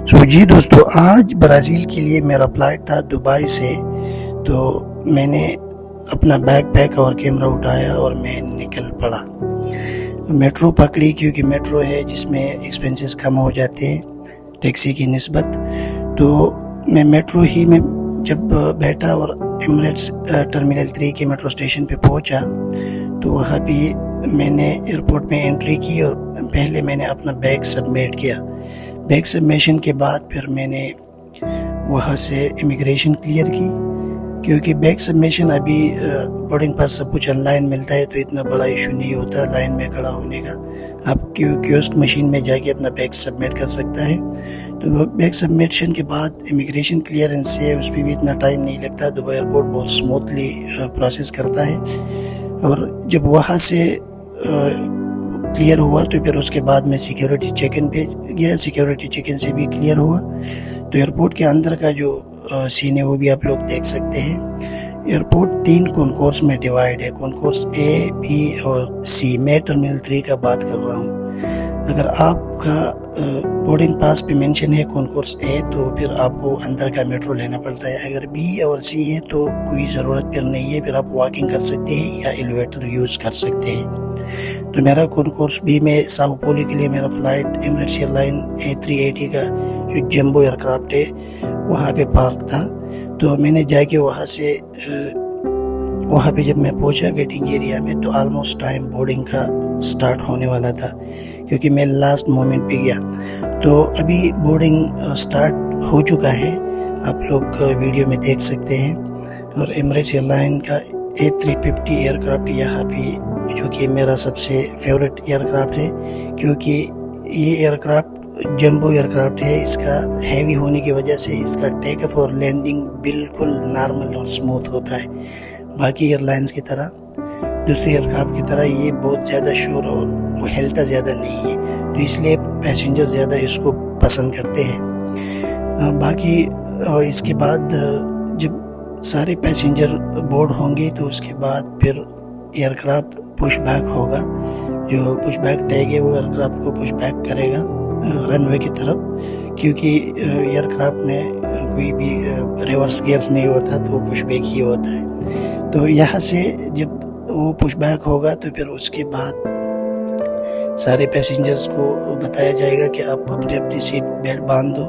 جی دوستو، آج برازیل کے لیے میرا فلائٹ تھا دبئی سے. تو میں نے اپنا بیگ پیک اور کیمرہ اٹھایا اور میں نکل پڑا. میٹرو پکڑی کیونکہ میٹرو ہے جس میں ایکسپینسز کم ہو جاتے ہیں ٹیکسی کی نسبت. تو میں میٹرو ہی میں جب بیٹھا اور ایمریٹس ٹرمینل 3 کے میٹرو اسٹیشن پہ پہنچا تو وہاں بھی میں نے ایئرپورٹ میں انٹری کی اور پہلے میں نے اپنا بیگ سبمٹ کیا. بیگ سبمیشن کے بعد پھر میں نے وہاں سے امیگریشن کلیئر کی کیونکہ بیگ سبمیشن ابھی بورڈنگ پاس سب کچھ آن لائن ملتا ہے تو اتنا بڑا ایشو نہیں ہوتا لائن میں کھڑا ہونے کا. آپ کیوسک مشین میں جا کے اپنا بیگ سبمٹ کر سکتا ہے. تو بیگ سبمیشن کے بعد امیگریشن کلیئرنس ہے، اس پہ بھی اتنا ٹائم نہیں لگتا. دبئی ایئرپورٹ بہت اسموتھلی پروسیس کرتا ہے. اور جب وہاں سے کلیئر ہوا تو پھر اس کے بعد میں سیکیورٹی چیک ان پہ گیا. سیکیورٹی چیک ان سے بھی کلیئر ہوا. تو ایئرپورٹ کے اندر کا جو سین ہے وہ بھی آپ لوگ دیکھ سکتے ہیں. ایئرپورٹ 3 کنکورس میں ڈیوائڈ ہے، کنکورس اے، بی اور سی. میں ٹرمینل 3 کا بات کر رہا ہوں. اگر آپ کا بورڈنگ پاس پہ مینشن ہے کنکورس اے تو پھر آپ کو اندر کا میٹرو لینا پڑتا ہے. اگر بی اور سی ہے تو کوئی ضرورت پھر نہیں ہے، پھر آپ واکنگ کر سکتے ہیں یا ایلیویٹر یوز کر سکتے ہیں. تو میرا کنکورس بی میں ساؤ پولو کے لیے میرا flight Emirates air line A380 کا جو جمبو ایئر کرافٹ ہے وہاں پہ پارک تھا. تو میں نے جا کے وہاں پہ جب میں پہنچا ویٹنگ ایریا میں تو آلموسٹ ٹائم بورڈنگ کا سٹارٹ ہونے والا تھا کیونکہ میں لاسٹ مومنٹ پہ گیا. تو ابھی بورڈنگ سٹارٹ ہو چکا ہے، آپ لوگ ویڈیو میں دیکھ سکتے ہیں. اور ایمریٹس ایئر لائن کا A350 ایئر کرافٹ یہاں پہ جو کہ میرا سب سے فیوریٹ ایئر کرافٹ ہے کیونکہ یہ ایئر کرافٹ جمبو ایئر کرافٹ ہے. اس کا ہیوی ہونے کی وجہ سے اس کا ٹیک آف اور لینڈنگ بالکل نارمل اور سموتھ ہوتا ہے. باقی ایئر لائنز کی طرح، دوسری ایئر کرافٹ کی طرح یہ بہت زیادہ شور اور وہ ہلتا زیادہ نہیں ہے، تو اس لیے پیسنجر زیادہ اس کو پسند کرتے ہیں. باقی اس کے بعد جب سارے پیسنجر بورڈ ہوں گے تو اس کے بعد پھر ایئر کرافٹ پش بیک ہوگا. جو پش بیک ٹیگ ہے وہ ایئر کرافٹ کو پش بیک کرے گا رن وے کی طرف، کیونکہ ایئر کرافٹ میں کوئی بھی ریورس گیئرز نہیں ہوتا تو پش بیک ہی ہوتا ہے. تو یہاں سے جب وہ پش بیک ہوگا تو پھر اس کے بعد سارے پیسنجرز کو بتایا جائے گا کہ آپ اپنی سیٹ بیلٹ باندھ دو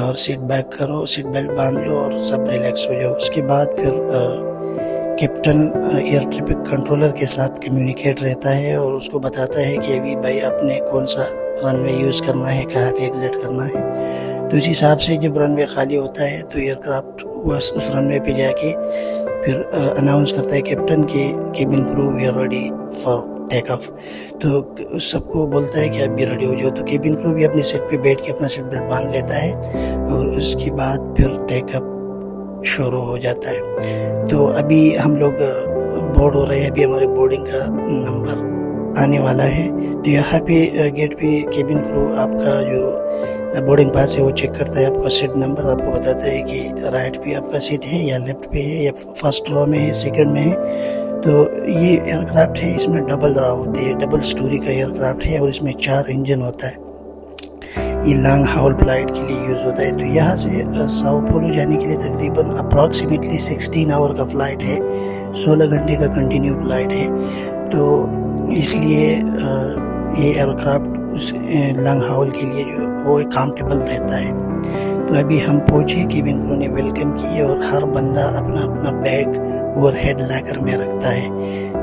اور سیٹ بیک کرو، سیٹ بیلٹ باندھ لو اور سب ریلیکس ہو جاؤ. اس کے بعد پھر کیپٹن ایئر ٹریفک کنٹرولر کے ساتھ کمیونیکیٹ رہتا ہے اور اس کو بتاتا ہے کہ ابھی بھائی آپ نے کون سا رن وے یوز کرنا ہے، کہاں پہ ایگزٹ کرنا ہے. تو اس حساب سے جب رن وے خالی ہوتا ہے تو ایئر کرافٹ اس رن وے پہ جا کے پھر اناؤنس کرتا ہے کیپٹن کہ cabin crew we are ready for take off. تو سب کو بولتا ہے کہ آپ بھی ریڈی ہو جاؤ. تو کیبن کرو بھی اپنی سیٹ پہ بیٹھ کے اپنا سیٹ بیلٹ باندھ لیتا ہے اور اس کے بعد پھر ٹیک اپ شروع ہو جاتا ہے. تو ابھی ہم لوگ بورڈ ہو رہے ہیں، ابھی ہمارے بورڈنگ کا نمبر آنے والا ہے. تو یہاں پہ گیٹ پہ کیبن کرو آپ کا جو بورڈنگ پاس ہے وہ چیک کرتا ہے، آپ کا سیٹ نمبر آپ کو بتاتا ہے کہ رائٹ پہ آپ کا سیٹ ہے یا لیفٹ پہ ہے یا فرسٹ رو میں ہے، سیکنڈ میں ہے. تو یہ ایئر کرافٹ ہے، اس میں ڈبل را ہوتی ہے، ڈبل سٹوری کا ایئر کرافٹ ہے اور اس میں 4 انجن ہوتا ہے. یہ لانگ ہاؤل فلائٹ کے لیے یوز ہوتا ہے. تو یہاں سے ساؤ پولو جانے کے لیے تقریباً اپروکسیمیٹلی 16 آور کا فلائٹ ہے، 16 گھنٹے کا کنٹینیو فلائٹ ہے. تو اس لیے یہ ایئر کرافٹ اس لانگ ہاؤل کے لیے جو وہ کمفرٹیبل رہتا ہے. تو ابھی ہم پہنچے، کیبن کرو نے ویلکم کی اور ہر بندہ اپنا اپنا بیگ اوور ہیڈ لاکر میں رکھتا ہے.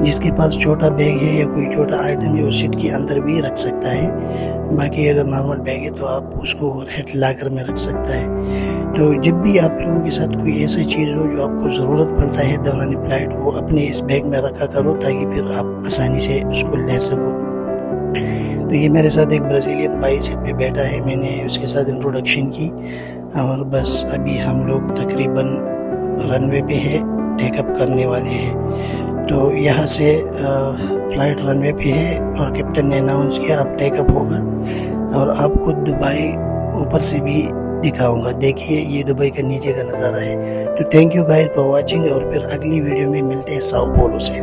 جس کے پاس چھوٹا بیگ ہے یا کوئی چھوٹا آئٹم ہے وہ سیٹ کے اندر بھی رکھ سکتا ہے. باقی اگر نارمل بیگ ہے تو آپ اس کو اوور ہیڈ لاکر میں رکھ سکتا ہے. تو جب بھی آپ لوگوں کے ساتھ کوئی ایسا چیز ہو جو آپ کو ضرورت پڑتا ہے دوران فلائٹ، وہ اپنے اس بیگ میں رکھا کرو تاکہ پھر آپ آسانی سے اس کو لے سکو. تو یہ میرے ساتھ ایک برازیلین بھائی سیٹ پہ بیٹھا ہے، میں نے اس کے ساتھ انٹروڈکشن کی اور بس ابھی ہم لوگ تقریباً رن وے پہ ہے، ٹیک اپ کرنے والے ہیں. تو یہاں سے فلائٹ رن وے پہ ہے اور کیپٹن نے اناؤنس کیا اب ٹیک اپ ہوگا اور آپ کو دبئی اوپر سے بھی دکھاؤں گا. دیکھیے یہ دبئی کا نیچے کا نظارہ ہے. تو thank you guys for watching اور پھر اگلی ویڈیو میں ملتے ہیں ساؤ پولو سے.